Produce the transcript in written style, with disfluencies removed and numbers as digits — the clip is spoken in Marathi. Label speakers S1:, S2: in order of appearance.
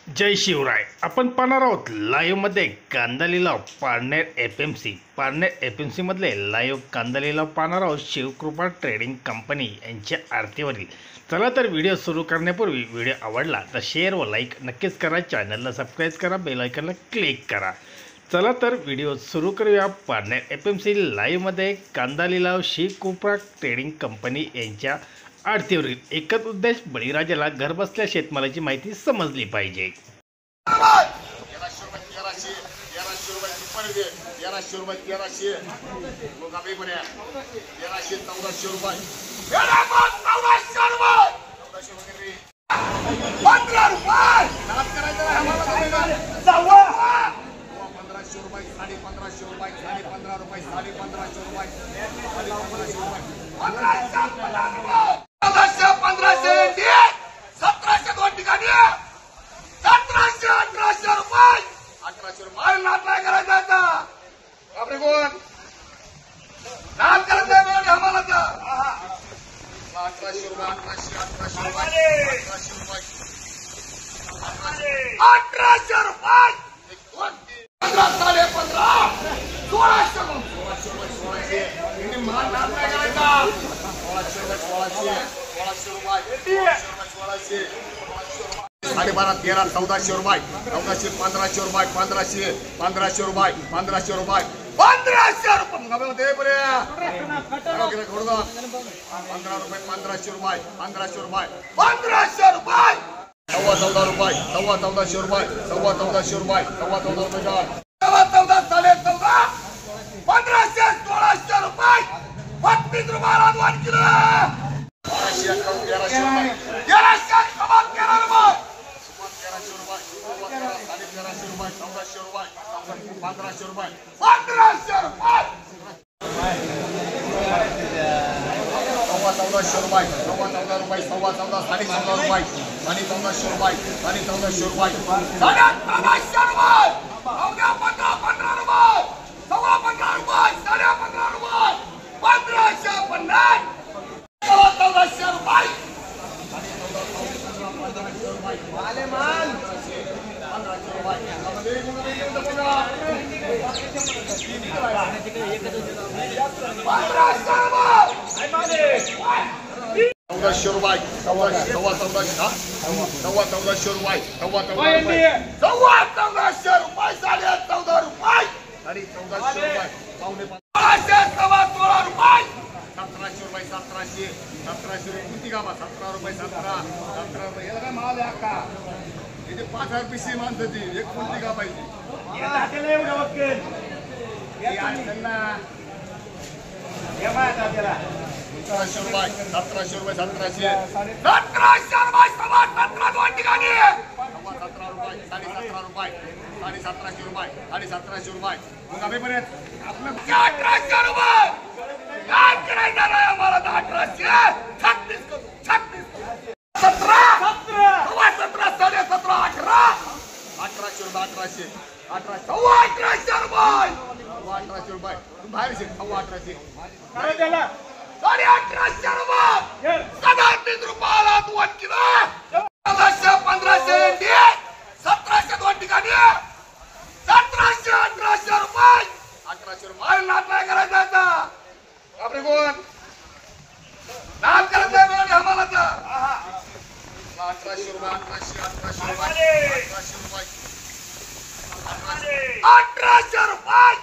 S1: जय शिवराय. आपण पाहणार आहोत लाईव्हमध्ये कांदा लिलाव पारनेर एफएमसी मधले लाईव्ह कांदा लिलाव पाहणार आहोत शिवकृपा ट्रेडिंग कंपनी यांच्या आरतीवरील. चला तर व्हिडिओ सुरू करण्यापूर्वी व्हिडिओ आवडला तर शेअर व लाईक नक्कीच करा, चॅनलला सबस्क्राईब करा, बेल आयकॉनला क्लिक करा. चला तर व्हिडिओ सुरू करूया. पारनेर एफएमसी लाईव्हमध्ये कांदा लिलाव शिवकृपा ट्रेडिंग कंपनी यांच्या आरतीवरील. एकच उद्देश, बळीराजाला घरबसल्या शेतमालाची माहिती समजली पाहिजे.
S2: साडेबारा 13 1400 रुपये 1400 1500 रुपये 1500 रुपये 1500 रुपये 1500 रुपये मुंगामध्ये बरे 15 रुपये 1500 रुपये 1500 रुपये 1500 रुपये 14 रुपये 1400 रुपये 1400 रुपये 14 रुपये 14 14 1500 1600 रुपये 32 रुपयाला 2 किलो 1500 रुपये 1500 रुपये 1400 रुपये 14 रुपये 14 साडे 14 रुपये 1400 रुपये 1400 रुपये 1500 रुपये 15 रुपये 15 रुपये 15 रुपये 1550 1400 रुपये माले मान 1500 रुपये 1400 रुपये 1400 रुपये 14 रुपये 14 रुपये पावणे 16 रुपये 1700 रुपये 1700 किती कामा 17 रुपये 17 रुपये याला काय माल आहे का इथे 5000 पिशी माणसं ती एक कोणती का पाहिजे याला हटेल एवढं वक्कल या त्यांना या माता त्याला 1700 रुपये 1700 रुपये 1700 रुपये 17 दोन ठिकाणी 17 रुपये 17.5 रुपये 17.5 रुपये 17.5 रुपये मग आम्ही पर्यंत आपलं 1800 रुपये काय करायचं नाही आम्हाला 1800 36 17 17 17 18 रुपये 1800 रुपये 1800 रुपये बाहेर 1800 काय त्याला 1850 रुपये 37 रुपयाला 2 किलो 1500 1700 दोन ठिकाणी 1700 रुपये 1800 रुपये नाद नाही करायचा आता आपले कोण नाद करत नाही आम्हाला तर 1800 रुपये 1800 रुपये 1800 रुपये 1800 रुपये